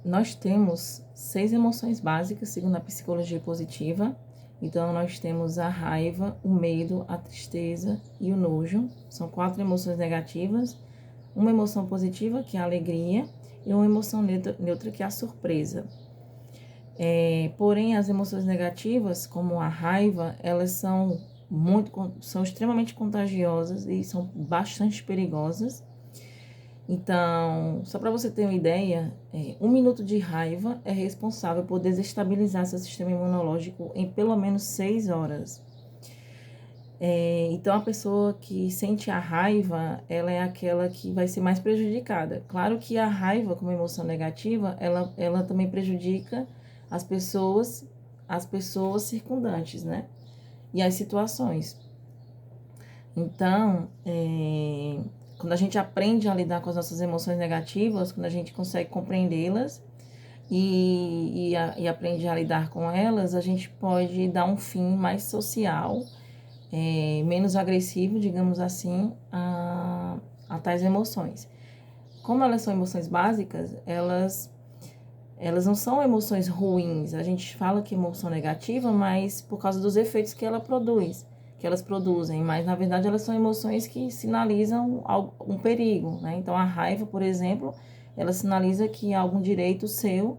nós temos 6 emoções básicas, segundo a psicologia positiva. Então, nós temos a raiva, o medo, a tristeza e o nojo. São 4 emoções negativas. Uma emoção positiva, que é a alegria, e uma emoção neutra, que é a surpresa. Porém, as emoções negativas, como a raiva, elas são extremamente contagiosas e são bastante perigosas. Então, só para você ter uma ideia, 1 minuto de raiva é responsável por desestabilizar seu sistema imunológico em pelo menos 6 horas. Então, a pessoa que sente a raiva, ela é aquela que vai ser mais prejudicada. Claro que a raiva, como emoção negativa, ela também prejudica as pessoas circundantes, né? E as situações. Então, quando a gente aprende a lidar com as nossas emoções negativas, quando a gente consegue compreendê-las e aprende a lidar com elas, a gente pode dar um fim mais social, menos agressivo, digamos assim, a tais emoções. Como elas são emoções básicas, elas não são emoções ruins. A gente fala que é emoção negativa, mas por causa dos efeitos que elas produzem, mas na verdade elas são emoções que sinalizam um perigo, né? Então a raiva, por exemplo, ela sinaliza que algum direito seu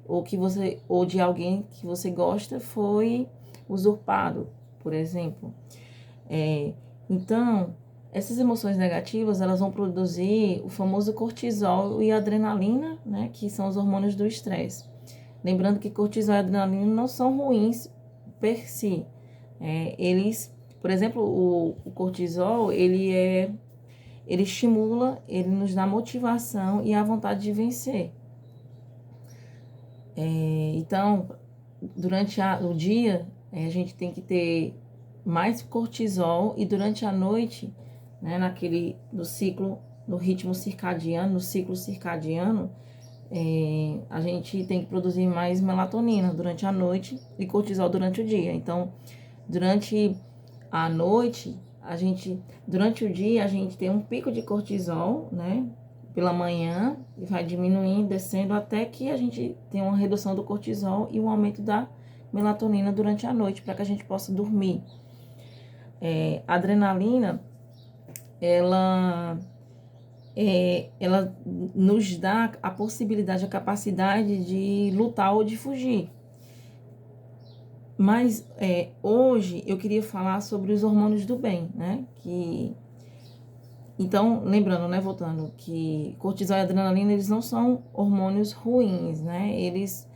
ou de alguém que você gosta foi usurpado, por exemplo. Então, essas emoções negativas, elas vão produzir o famoso cortisol e adrenalina, né, que são os hormônios do estresse. Lembrando que cortisol e adrenalina não são ruins per si. Eles, por exemplo, o cortisol, ele estimula, ele nos dá motivação e a vontade de vencer. Então, durante o dia, a gente tem que ter mais cortisol e durante a noite, né, no ritmo circadiano, no ciclo circadiano, a gente tem que produzir mais melatonina durante a noite e cortisol durante o dia. Então, durante a noite, durante o dia, a gente tem um pico de cortisol, né, pela manhã, e vai diminuindo, descendo, até que a gente tenha uma redução do cortisol e um aumento da melatonina durante a noite, para que a gente possa dormir. A adrenalina, ela nos dá a possibilidade, a capacidade de lutar ou de fugir. Mas hoje eu queria falar sobre os hormônios do bem, né? Então, lembrando, né, voltando, que cortisol e adrenalina, eles não são hormônios ruins, né? Eles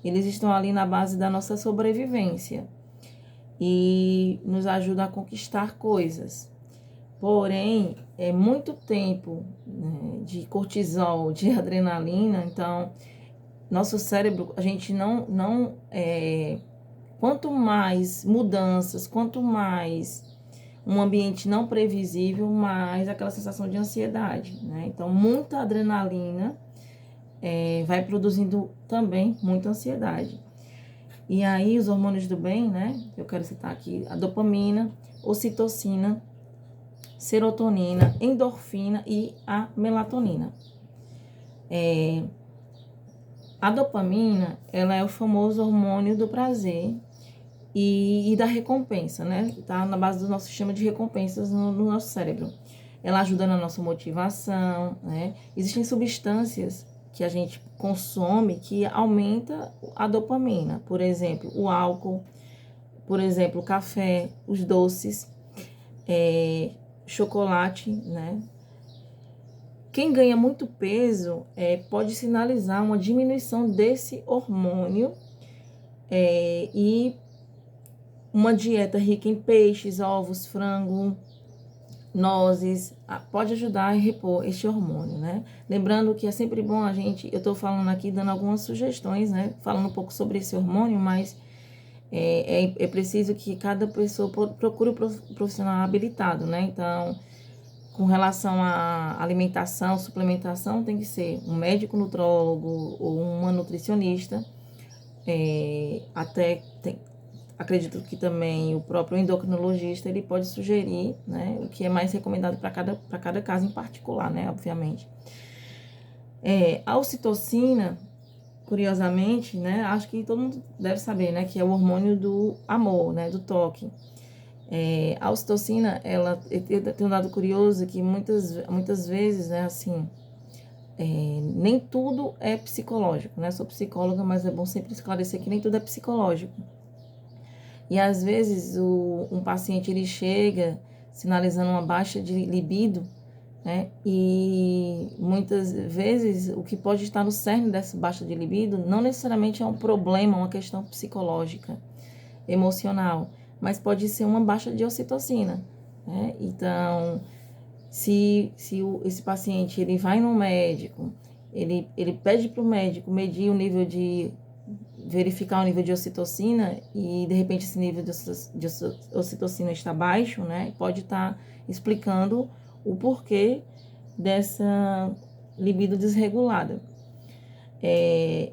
estão ali na base da nossa sobrevivência e nos ajudam a conquistar coisas. Porém, é muito tempo, né, de cortisol, de adrenalina, então, nosso cérebro, a gente quanto mais mudanças, quanto mais um ambiente não previsível, mais aquela sensação de ansiedade, né? Então, muita adrenalina vai produzindo também muita ansiedade. E aí, os hormônios do bem, né? Eu quero citar aqui a dopamina, ocitocina, serotonina, endorfina e a melatonina. A dopamina, ela é o famoso hormônio do prazer e da recompensa, né? Tá na base do nosso sistema de recompensas no nosso cérebro. Ela ajuda na nossa motivação, né? Existem substâncias que a gente consome que aumenta a dopamina. Por exemplo, o álcool, por exemplo, o café, os doces, chocolate, né? Quem ganha muito peso pode sinalizar uma diminuição desse hormônio e uma dieta rica em peixes, ovos, frango, nozes, pode ajudar a repor este hormônio, né? Lembrando que é sempre bom eu tô falando aqui, dando algumas sugestões, né? Falando um pouco sobre esse hormônio, mas é preciso que cada pessoa procure um profissional habilitado, né? Então, com relação à alimentação, suplementação, tem que ser um médico nutrólogo ou uma nutricionista. Acredito que também o próprio endocrinologista, ele pode sugerir, né, o que é mais recomendado para cada caso em particular, né, obviamente. A ocitocina, curiosamente, né? Acho que todo mundo deve saber, né? Que é o hormônio do amor, né? Do toque. A ocitocina, ela tem um dado curioso que muitas vezes, né? Assim, nem tudo é psicológico, né? Sou psicóloga, mas é bom sempre esclarecer que nem tudo é psicológico. E às vezes um paciente ele chega sinalizando uma baixa de libido, né? E muitas vezes o que pode estar no cerne dessa baixa de libido não necessariamente é um problema, uma questão psicológica, emocional, mas pode ser uma baixa de ocitocina, né? Então, esse paciente ele vai no médico, ele pede para o médico medir o nível de verificar o nível de ocitocina e de repente esse nível de ocitocina está baixo, né? Pode estar explicando o porquê dessa libido desregulada.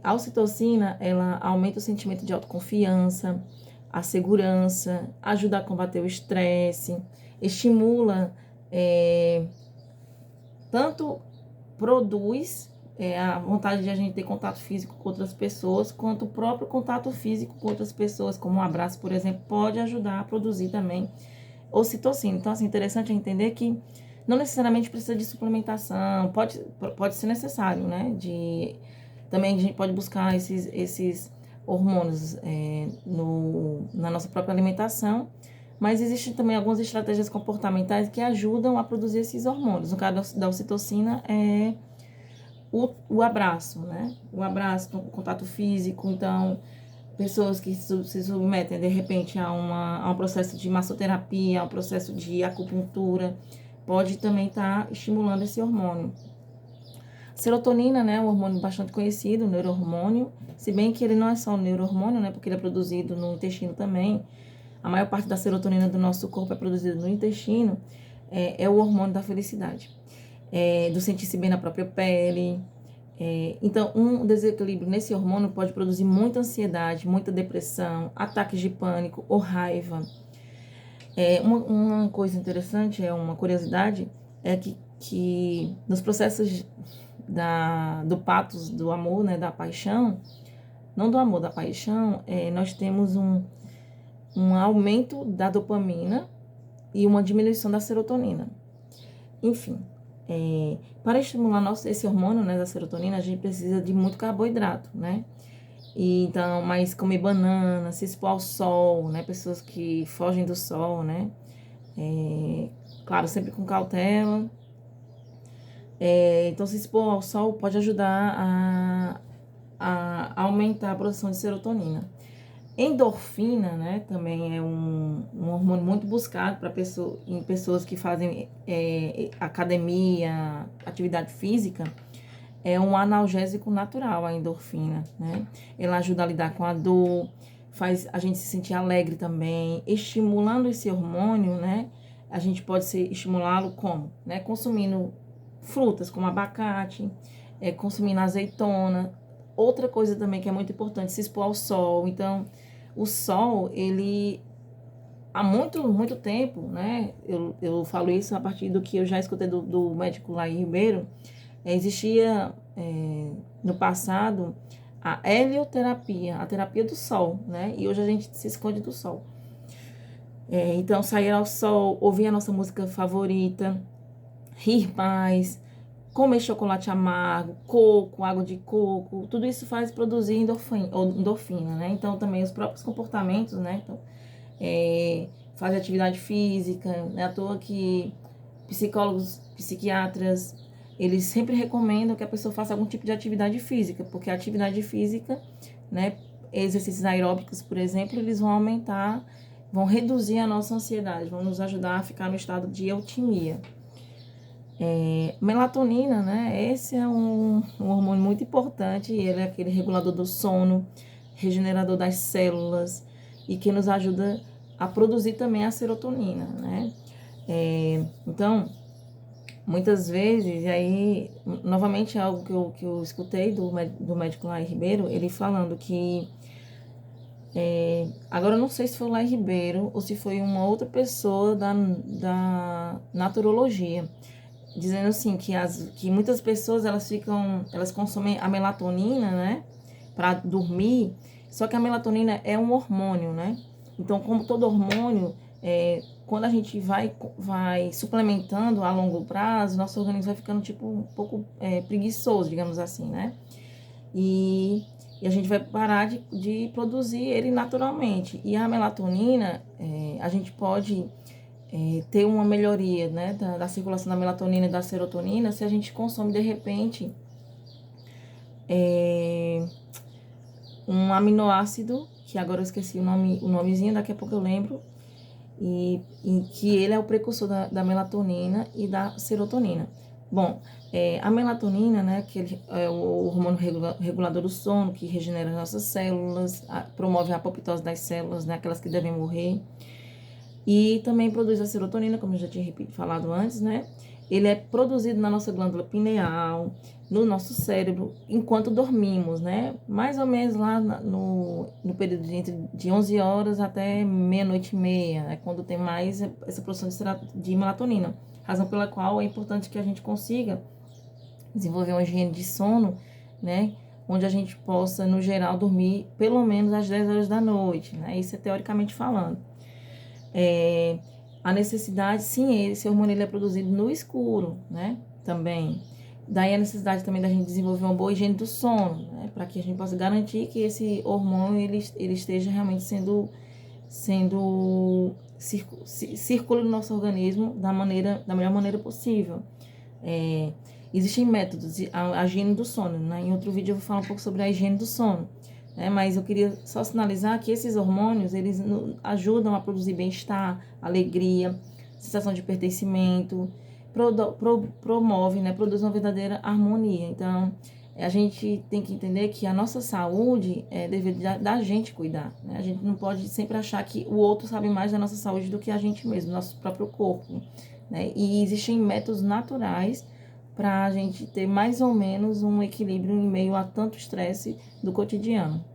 A ocitocina, ela aumenta o sentimento de autoconfiança, a segurança, ajuda a combater o estresse, estimula, tanto produz a vontade de a gente ter contato físico com outras pessoas, quanto o próprio contato físico com outras pessoas, como um abraço, por exemplo, pode ajudar a produzir também ocitocina. Então, assim, interessante é entender que não necessariamente precisa de suplementação, pode ser necessário, né? Também a gente pode buscar esses hormônios na nossa própria alimentação, mas existem também algumas estratégias comportamentais que ajudam a produzir esses hormônios. No caso da ocitocina, o abraço, né? O abraço, o contato físico. Então, pessoas que se submetem, de repente, a um processo de massoterapia, a um processo de acupuntura, pode também estar estimulando esse hormônio. Serotonina, né, é um hormônio bastante conhecido, neurohormônio, se bem que ele não é só um neurohormônio, né, porque ele é produzido no intestino também. A maior parte da serotonina do nosso corpo é produzida no intestino, é o hormônio da felicidade, do sentir-se bem na própria pele. Então, um desequilíbrio nesse hormônio pode produzir muita ansiedade, muita depressão, ataques de pânico ou raiva. Uma coisa interessante, uma curiosidade, é que nos processos do patos, do amor, né, da paixão, não do amor, da paixão, nós temos um aumento da dopamina e uma diminuição da serotonina. Enfim, para estimular esse hormônio, né, da serotonina, a gente precisa de muito carboidrato, né? Então, mas comer banana, se expor ao sol, né? Pessoas que fogem do sol, né? Claro, sempre com cautela. Então, se expor ao sol pode ajudar a aumentar a produção de serotonina. Endorfina, né, também é um hormônio muito buscado em pessoas que fazem academia, atividade física. É um analgésico natural, a endorfina, né? Ela ajuda a lidar com a dor, faz a gente se sentir alegre também. Estimulando esse hormônio, né, a gente pode estimulá-lo como? Né? Consumindo frutas como abacate, consumindo azeitona. Outra coisa também que é muito importante, se expor ao sol. Então, o sol, ele há muito tempo, né? Eu falo isso a partir do que eu já escutei do médico Laí Ribeiro. Existia no passado a helioterapia, a terapia do sol, né? E hoje a gente se esconde do sol. Então, sair ao sol, ouvir a nossa música favorita, rir mais, comer chocolate amargo, coco, água de coco, tudo isso faz produzir endorfina, né? Então, também os próprios comportamentos, né? Então, fazer atividade física, não é à toa que psicólogos, psiquiatras, eles sempre recomendam que a pessoa faça algum tipo de atividade física, porque a atividade física, né, exercícios aeróbicos, por exemplo, eles vão reduzir a nossa ansiedade, vão nos ajudar a ficar no estado de eutimia. Melatonina, né? Esse é um hormônio muito importante, ele é aquele regulador do sono, regenerador das células e que nos ajuda a produzir também a serotonina, né? Então, muitas vezes, e aí, novamente, é algo que eu escutei do médico Laí Ribeiro, ele falando que, agora eu não sei se foi o Laí Ribeiro ou se foi uma outra pessoa da naturologia, dizendo assim que muitas pessoas elas consomem a melatonina, né, para dormir, só que a melatonina é um hormônio, né? Então, como todo hormônio, quando a gente vai suplementando a longo prazo, nosso organismo vai ficando tipo um pouco preguiçoso, digamos assim, né? E a gente vai parar de produzir ele naturalmente. E a melatonina, a gente pode ter uma melhoria, né, da circulação da melatonina e da serotonina se a gente consome de repente um aminoácido, que agora eu esqueci o nomezinho, daqui a pouco eu lembro, e que ele é o precursor da melatonina e da serotonina. Bom, a melatonina, né, que ele é o hormônio regulador do sono, que regenera as nossas células, promove a apoptose das células, né, aquelas que devem morrer. E também produz a serotonina, como eu já tinha falado antes, né? Ele é produzido na nossa glândula pineal, no nosso cérebro, enquanto dormimos, né? Mais ou menos lá no período de 11 horas até meia-noite e meia, né? Quando tem mais essa produção de melatonina. Razão pela qual é importante que a gente consiga desenvolver uma higiene de sono, né? Onde a gente possa, no geral, dormir pelo menos às 10 horas da noite, né? Isso é teoricamente falando. A necessidade, sim, esse hormônio ele é produzido no escuro, né? Também. Daí a necessidade também da gente desenvolver uma boa higiene do sono, né? Para que a gente possa garantir que esse hormônio ele esteja realmente circula no nosso organismo da melhor maneira possível. Existem métodos, a higiene do sono, né? Em outro vídeo eu vou falar um pouco sobre a higiene do sono. Mas eu queria só sinalizar que esses hormônios, eles ajudam a produzir bem-estar, alegria, sensação de pertencimento, promove, né, produz uma verdadeira harmonia. Então, a gente tem que entender que a nossa saúde é dever da gente cuidar, né? A gente não pode sempre achar que o outro sabe mais da nossa saúde do que a gente mesmo, nosso próprio corpo, né? E existem métodos naturais para a gente ter mais ou menos um equilíbrio em meio a tanto estresse do cotidiano.